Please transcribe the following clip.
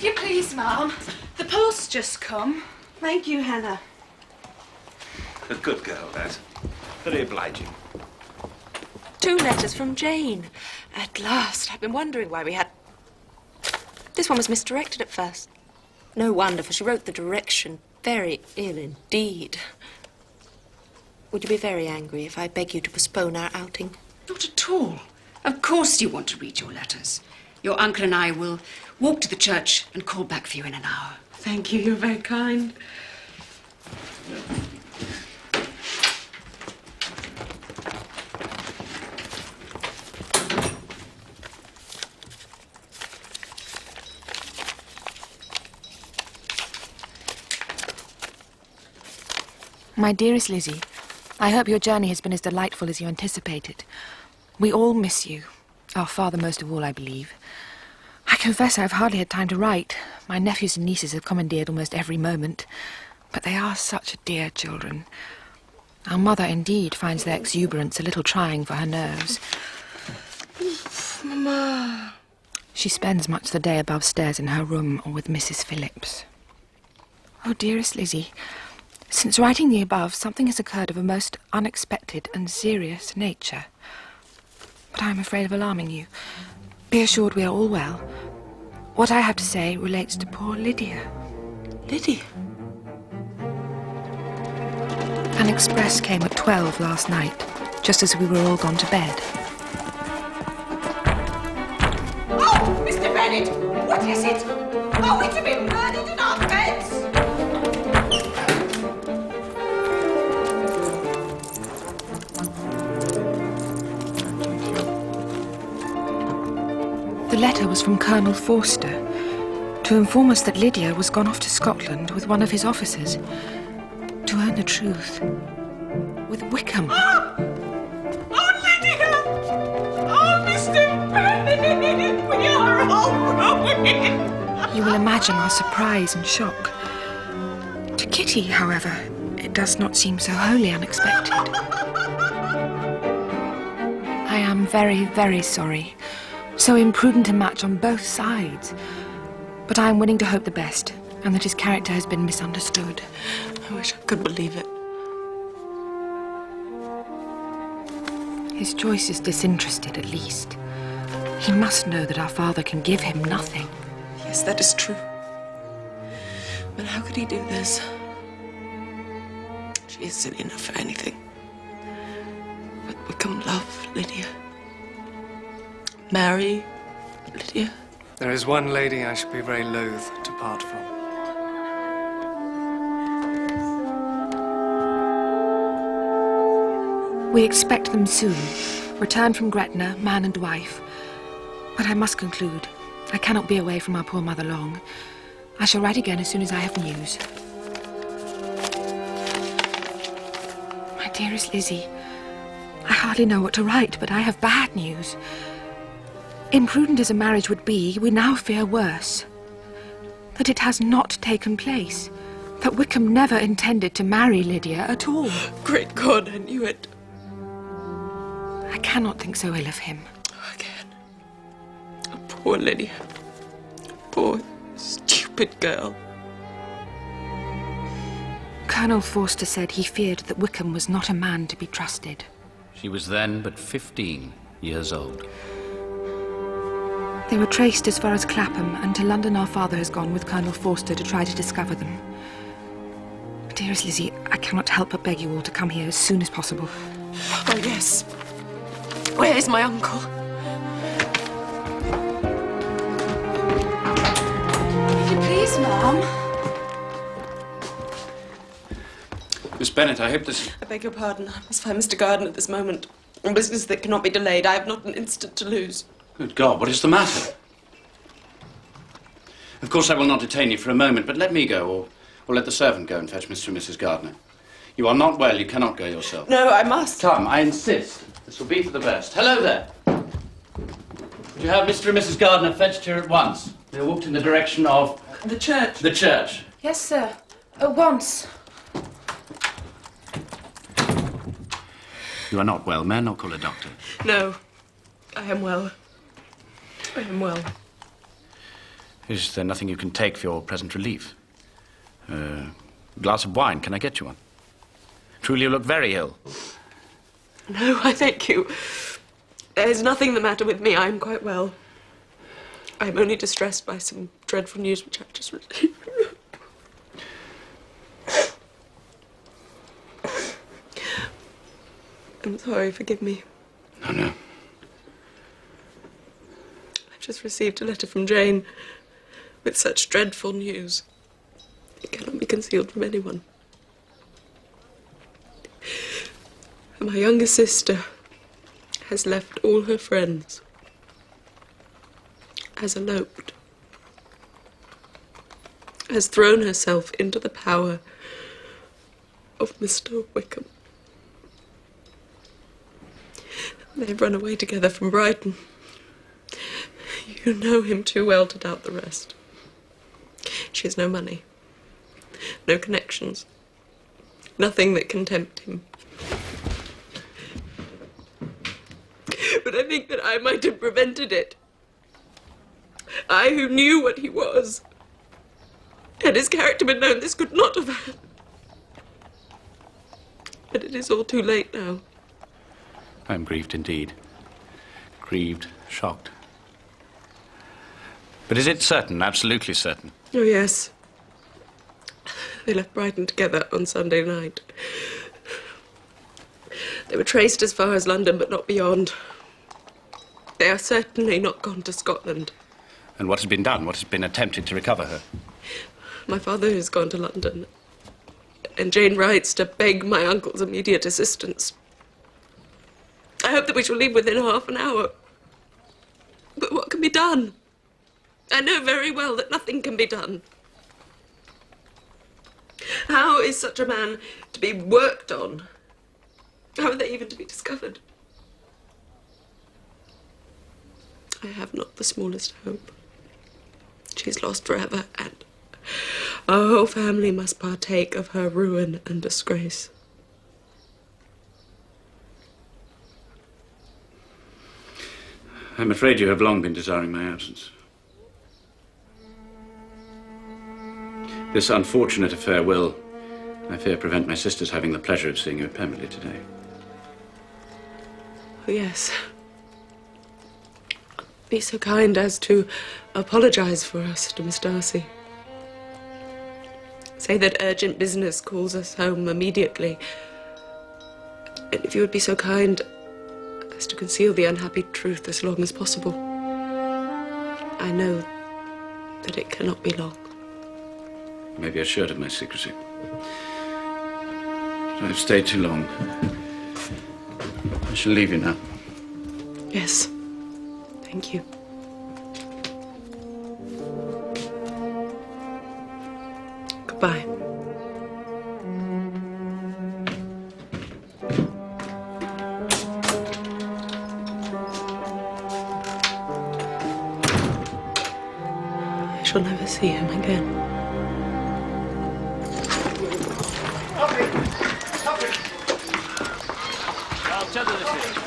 you please, ma'am? The post's just come. Thank you, Hannah. A good girl, that. Very obliging. 2 letters from Jane. At last. I've been wondering why we had... This one was misdirected at first. No wonder, for she wrote the direction very ill indeed. Would you be very angry if I beg you to postpone our outing? Not at all. Of course you want to read your letters. Your uncle and I will walk to the church and call back for you in an hour. Thank you, you're very kind. My dearest Lizzie, I hope your journey has been as delightful as you anticipated. We all miss you. Our father most of all, I believe. I confess I've hardly had time to write. My nephews and nieces have commandeered almost every moment. But they are such dear children. Our mother, indeed, finds their exuberance a little trying for her nerves. Mama. She spends much of the day above stairs in her room or with Mrs. Phillips. Oh, dearest Lizzie, since writing the above, something has occurred of a most unexpected and serious nature. But I am afraid of alarming you. Be assured we are all well. What I have to say relates to poor Lydia. Lydia? An express came at 12 last night, just as we were all gone to bed. Oh, Mr. Bennett! What is it? Are we to be murdered in our beds? The letter was from Colonel Forster to inform us that Lydia was gone off to Scotland with one of his officers to earn the truth with Wickham. Oh, Lydia! Oh, Mr. Bennett! We are all ruined! You will imagine our surprise and shock. To Kitty, however, it does not seem so wholly unexpected. I am very, very sorry. So imprudent a match on both sides. But I am willing to hope the best, and that his character has been misunderstood. I wish I could believe it. His choice is disinterested, at least. He must know that our father can give him nothing. Yes, that is true. But how could he do this? She is silly enough for anything. But Wickham loved Lydia. Marry Lydia. There is one lady I should be very loath to part from. We expect them soon. Return from Gretna, man and wife. But I must conclude. I cannot be away from our poor mother long. I shall write again as soon as I have news. My dearest Lizzie, I hardly know what to write, but I have bad news. Imprudent as a marriage would be, we now fear worse. That it has not taken place. That Wickham never intended to marry Lydia at all. Great God, I knew it. I cannot think so ill of him. Again. Oh, poor Lydia. Poor, stupid girl. Colonel Forster said he feared that Wickham was not a man to be trusted. She was then but 15 years old. They were traced as far as Clapham, and to London our father has gone with Colonel Forster to try to discover them. Dearest Lizzie, I cannot help but beg you all to come here as soon as possible. Oh, yes. Where is my uncle? If you please, ma'am. Miss Bennett, I hope this... I beg your pardon. I must find Mr. Garden at this moment. On business that cannot be delayed. I have not an instant to lose. Good God, what is the matter? Of course, I will not detain you for a moment, but let me go, or let the servant go and fetch Mr. and Mrs. Gardner. You are not well, you cannot go yourself. No, I must. Come, I insist. This will be for the best. Hello there. Would you have Mr. and Mrs. Gardner fetched here at once? They walked in the direction of... The church. The church. Yes, sir. At once. You are not well. May I not call a doctor? No, I am well. I am well. Is there nothing you can take for your present relief? A glass of wine, can I get you one? Truly, you look very ill. No, I thank you. There's nothing the matter with me. I'm quite well. I'm only distressed by some dreadful news which I've just received. I'm sorry, forgive me. No. I've just received a letter from Jane with such dreadful news. It cannot be concealed from anyone. My younger sister has left all her friends, has eloped, has thrown herself into the power of Mr. Wickham. They've run away together from Brighton. You know him too well to doubt the rest. She has no money, no connections, nothing that can tempt him. But I think that I might have prevented it. I who knew what he was. Had his character been known, this could not have happened. But it is all too late now. I'm grieved indeed. Grieved, shocked. But is it certain, absolutely certain? Oh, yes. They left Brighton together on Sunday night. They were traced as far as London, but not beyond. They are certainly not gone to Scotland. And what has been done? What has been attempted to recover her? My father has gone to London, and Jane writes to beg my uncle's immediate assistance. I hope that we shall leave within half an hour. But what can be done? I know very well that nothing can be done. How is such a man to be worked on? How are they even to be discovered? I have not the smallest hope. She's lost forever, and our whole family must partake of her ruin and disgrace. I'm afraid you have long been desiring my absence. This unfortunate affair will, I fear, prevent my sisters having the pleasure of seeing you at Pemberley today. Oh, yes. Be so kind as to apologize for us to Miss Darcy. Say that urgent business calls us home immediately. And if you would be so kind as to conceal the unhappy truth as long as possible. I know that it cannot be long. You may be assured of my secrecy. I've stayed too long. I shall leave you now. Yes. Thank you. Goodbye. I shall never see him again. I'll tell you this is.